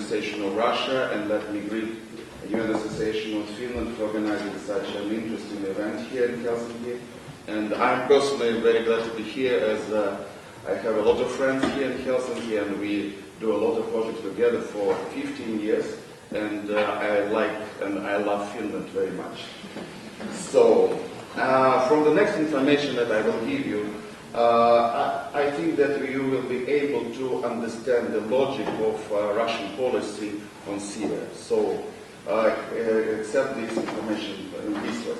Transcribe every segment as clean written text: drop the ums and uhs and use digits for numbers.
Association of Russia, and let me greet the UN Association of Finland for organizing such an interesting event here in Helsinki. And I'm personally very glad to be here, as I have a lot of friends here in Helsinki, and we do a lot of projects together for 15 years, and I like and I love Finland very much. So, from the next information that I will give you, I think that you will be able to understand the logic of Russian policy on Syria. So, accept this information in this way.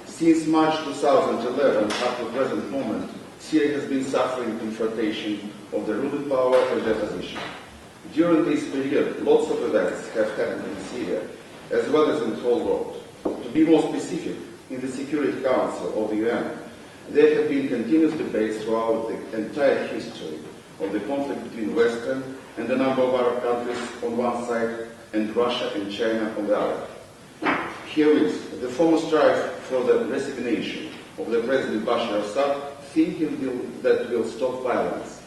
Since March 2011 up to the present moment, Syria has been suffering confrontation of the ruling power and the opposition. During this period, lots of events have happened in Syria, as well as in the whole world. To be more specific, in the Security Council of the UN, there have been continuous debates throughout the entire history of the conflict between Western and a number of Arab countries on one side and Russia and China on the other. Here is the former strife for the resignation of the President Bashar Assad, thinking that will stop violence.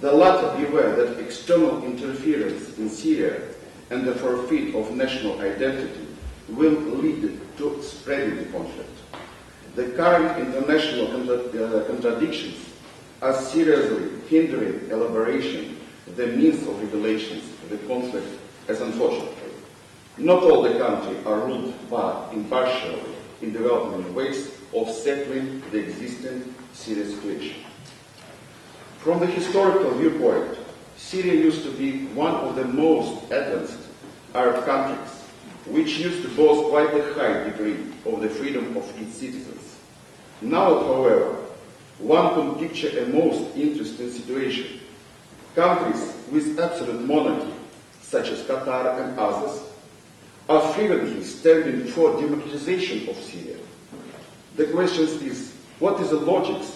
The latter beware that external interference in Syria and the forfeit of national identity will lead to spreading the conflict. The current international contradictions are seriously hindering elaboration of the means of regulations of the conflict, as unfortunately not all the countries are ruled but impartially in development ways of settling the existing Syria situation. From the historical viewpoint, Syria used to be one of the most advanced Arab countries, which used to boast quite a high degree of the freedom of its citizens. Now, however, one can picture a most interesting situation. Countries with absolute monarchy, such as Qatar and others, are frequently standing for democratization of Syria. The question is, what is the logic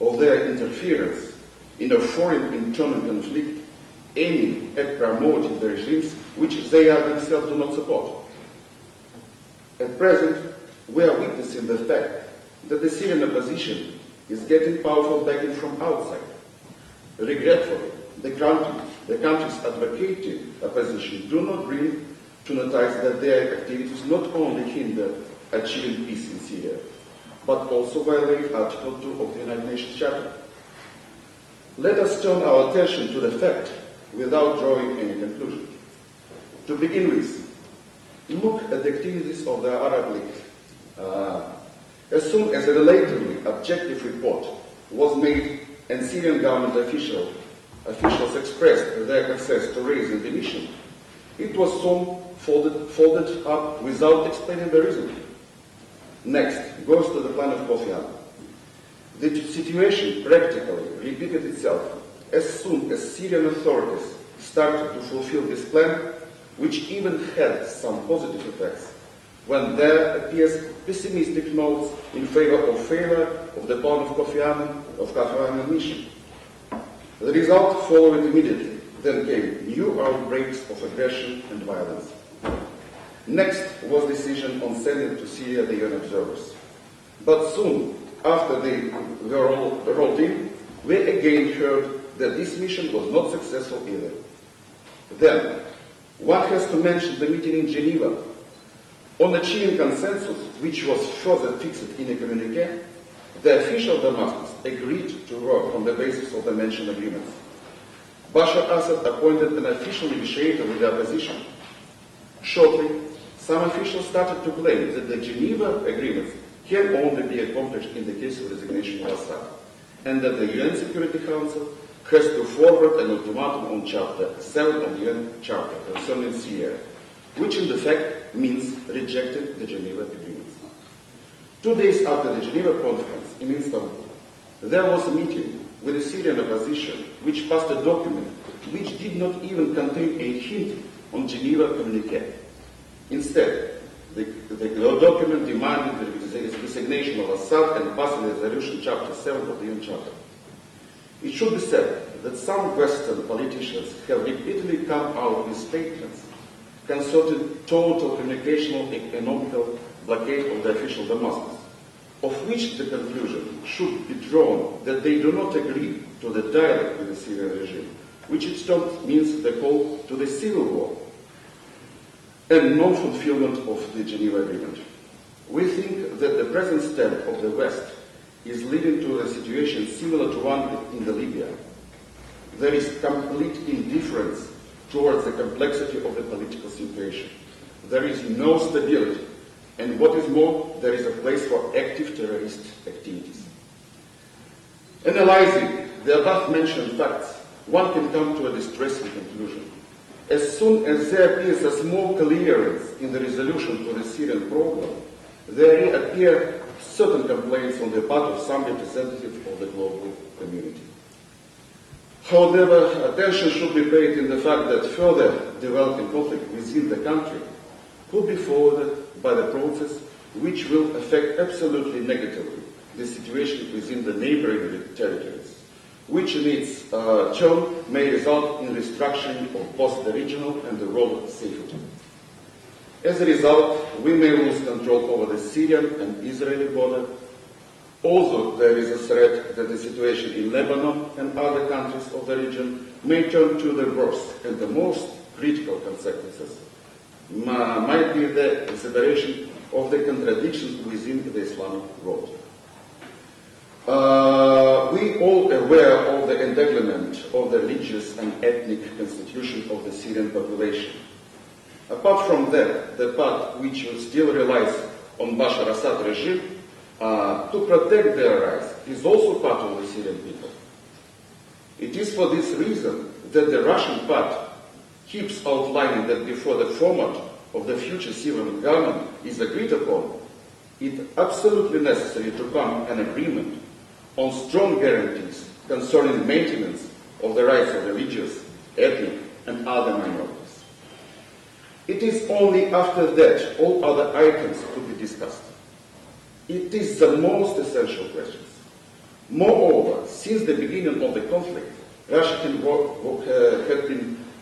of their interference in a foreign internal conflict aiming at promoting the regimes which they are themselves do not support? At present, we are witnessing the fact that the Syrian opposition is getting powerful backing from outside. Regretfully, the countries advocating opposition do not bring to notice that their activities not only hinder achieving peace in Syria, but also violate Article 2 of the United Nations Charter. Let us turn our attention to the fact without drawing any conclusion. To begin with, look at the activities of the Arab League. As soon as a relatively objective report was made and Syrian government officials expressed their access to raising the mission, it was soon folded up without explaining the reason. Next goes to the plan of Kofi Annan. The situation practically repeated itself as soon as Syrian authorities started to fulfill this plan, which even had some positive effects, when there appears pessimistic notes in favor of failure of the plan of Kofi Annan mission. The result followed immediately. Then came new outbreaks of aggression and violence. Next was decision on sending to Syria the UN observers. But soon after they were rolled in, we again heard that this mission was not successful either. Then, one has to mention the meeting in Geneva. On achieving consensus, which was further fixed in a communiqué, the official Damascus agreed to work on the basis of the mentioned agreements. Bashar Assad appointed an official negotiator with the opposition. Shortly, some officials started to claim that the Geneva agreements can only be accomplished in the case of resignation of Assad, and that the UN Security Council has to forward an ultimatum on Chapter 7 of the UN Charter concerning Syria, which in fact means rejecting the Geneva agreements. 2 days after the Geneva conference in Istanbul, there was a meeting with the Syrian opposition which passed a document which did not even contain a hint on Geneva communiqué. Instead, the document demanded the resignation of Assad and passing resolution Chapter 7 of the UN Charter. It should be said that some Western politicians have repeatedly come out with statements concerning total communicational and economical blockade of the official Damascus, of which the conclusion should be drawn that they do not agree to the dialogue with the Syrian regime, which in turn means the call to the civil war and non-fulfillment of the Geneva Agreement. We think that the present stand of the West is leading to a situation similar to one in the Libya. There is complete indifference towards the complexity of the political situation. There is no stability, and what is more, there is a place for active terrorist activities. Analyzing the above-mentioned facts, one can come to a distressing conclusion. As soon as there appears a small clearance in the resolution to the Syrian problem, there appear certain complaints on the part of some representatives of the global community. However, attention should be paid in the fact that further developing conflict within the country could be forwarded by the process which will affect absolutely negatively the situation within the neighboring territories, which in its turn may result in restructuring of both the regional and the world safety. As a result, we may lose control over the Syrian and Israeli border. Also, there is a threat that the situation in Lebanon and other countries of the region may turn to the worst, and the most critical consequences might be the exacerbation of the contradictions within the Islamic world. We all aware of the entanglement of the religious and ethnic constitution of the Syrian population. Apart from that, the part which still relies on Bashar Assad regime to protect their rights is also part of the Syrian people. It is for this reason that the Russian part keeps outlining that before the format of the future Syrian government is agreed upon, it is absolutely necessary to come an agreement on strong guarantees concerning maintenance of the rights of religious, ethnic, and other minorities. It is only after that all other items could be discussed. It is the most essential questions. Moreover, since the beginning of the conflict, Russia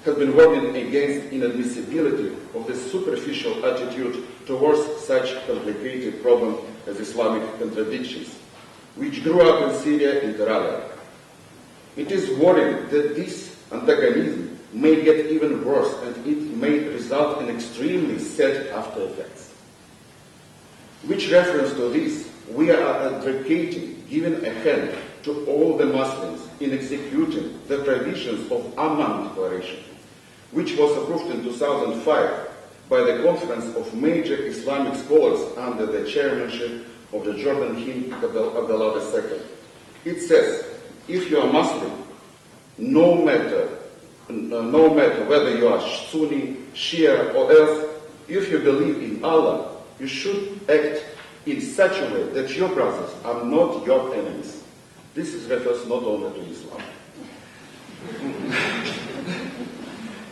has been warning against inadmissibility of the superficial attitude towards such complicated problem as Islamic contradictions, which grew up in Syria inter alia. It is worrying that this antagonism may get even worse and it may result in extremely sad after effects. With reference to this, we are advocating giving a hand to all the Muslims in executing the provisions of Amman Declaration, which was approved in 2005 by the Conference of Major Islamic Scholars under the chairmanship of the Jordan King Abdullah II. It says, if you are Muslim, no matter whether you are Sunni, Shia, or else, if you believe in Allah, you should act in such a way that your brothers are not your enemies. This refers not only to Islam.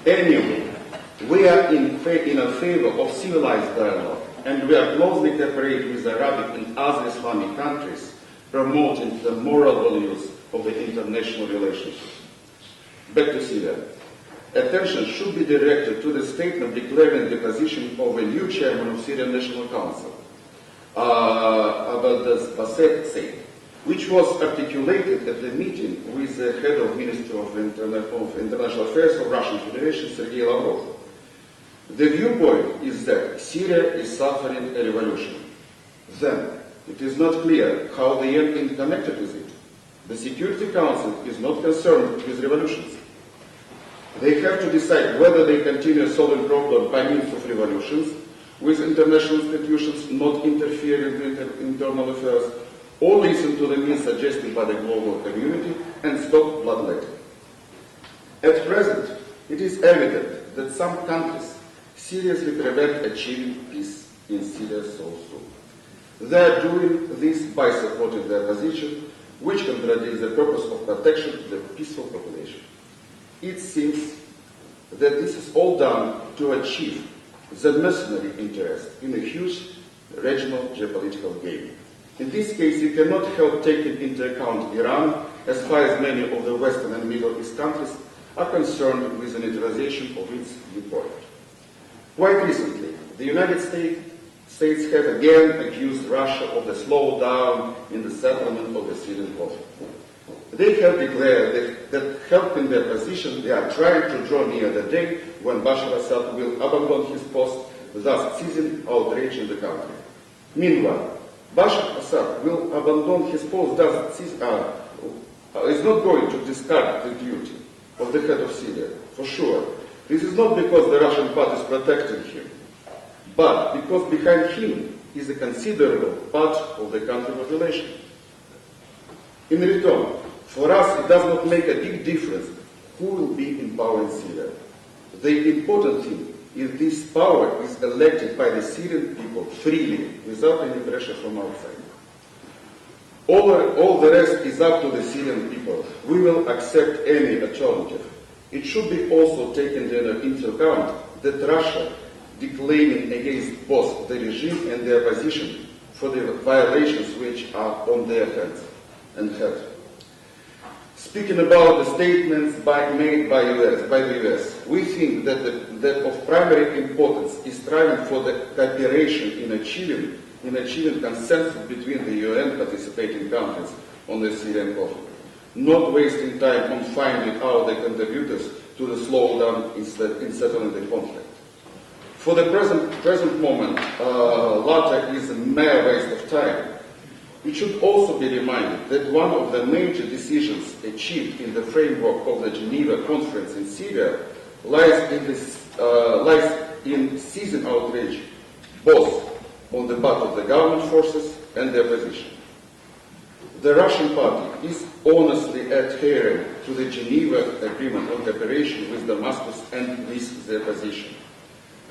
Anyway, we are in favor of civilized dialogue, and we are closely cooperating with Arabic and other Islamic countries, promoting the moral values of the international relationship. Back to Syria. Attention should be directed to the statement declaring the position of a new chairman of Syrian National Council, Abdel Basset, which was articulated at the meeting with the head of Ministry of International Affairs of Russian Federation, Sergei Lavrov. The viewpoint is that Syria is suffering a revolution. Then, it is not clear how the end is connected with it. The Security Council is not concerned with revolutions. They have to decide whether they continue solving problems by means of revolutions, with international institutions not interfering in internal affairs, or listen to the means suggested by the global community and stop bloodletting. At present, it is evident that some countries seriously prevent achieving peace in Syria so soon. They are doing this by supporting their position, which contradicts the purpose of protection to the peaceful population. It seems that this is all done to achieve the mercenary interest in a huge regional geopolitical game. In this case, you cannot help taking into account Iran, as far as many of the Western and Middle East countries are concerned with the neutralization of its viewpoint. Quite recently, the United States have again accused Russia of the slowdown in the settlement of the Syrian conflict. They have declared that helping their position, they are trying to draw near the day when Bashar Assad will abandon his post, thus ceasing outrage in the country. Meanwhile, Bashar Assad will abandon his post, thus is not going to discard the duty of the head of Syria, for sure. This is not because the Russian part is protecting him, but because behind him is a considerable part of the country population. In return, for us it does not make a big difference who will be in power in Syria. The important thing is this power is elected by the Syrian people freely, without any pressure from outside. All the rest is up to the Syrian people. We will accept any alternative. It should be also taken into account that Russia declaiming against both the regime and the opposition for the violations which are on their hands and head. Speaking about the statements made by the US, we think that of primary importance is striving for the cooperation in achieving consensus between the UN participating countries on the Syrian conflict, not wasting time on finding out the contributors to the slowdown in settling the conflict. For the present moment, latter is a mere waste of time. It should also be reminded that one of the major decisions achieved in the framework of the Geneva Conference in Syria lies in ceasing outrage, both on the part of the government forces and the opposition. The Russian party is honestly adhering to the Geneva Agreement on cooperation with Damascus and with the opposition.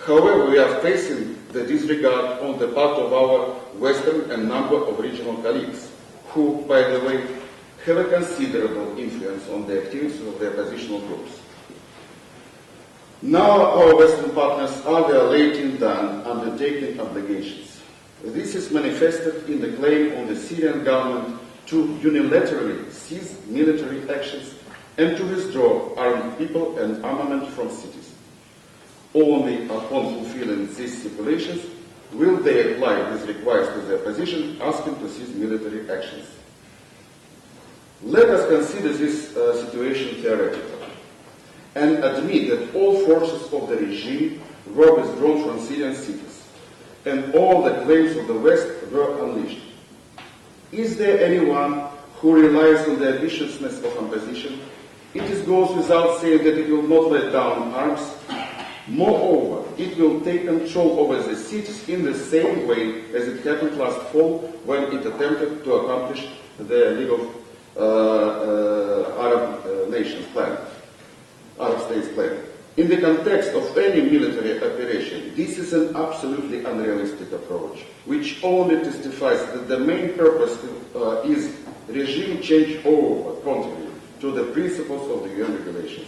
However, we are facing the disregard on the part of our Western and number of regional colleagues, who, by the way, have a considerable influence on the activities of the oppositional groups. Now our Western partners are violating the undertaking obligations. This is manifested in the claim on the Syrian government to unilaterally cease military actions and to withdraw armed people and armament from cities. Only upon fulfilling these stipulations will they apply these requests to the opposition, asking to cease military actions. Let us consider this situation theoretically and admit that all forces of the regime were withdrawn from Syrian cities and all the claims of the West were unleashed. Is there anyone who relies on the ambitiousness of opposition? It goes without saying that it will not let down arms. Moreover, it will take control over the cities in the same way as it happened last fall when it attempted to accomplish the League of Arab Nations plan, Arab States plan. In the context of any military operation, this is an absolutely unrealistic approach, which only testifies that the main purpose is regime change over, contrary to the principles of the UN regulations.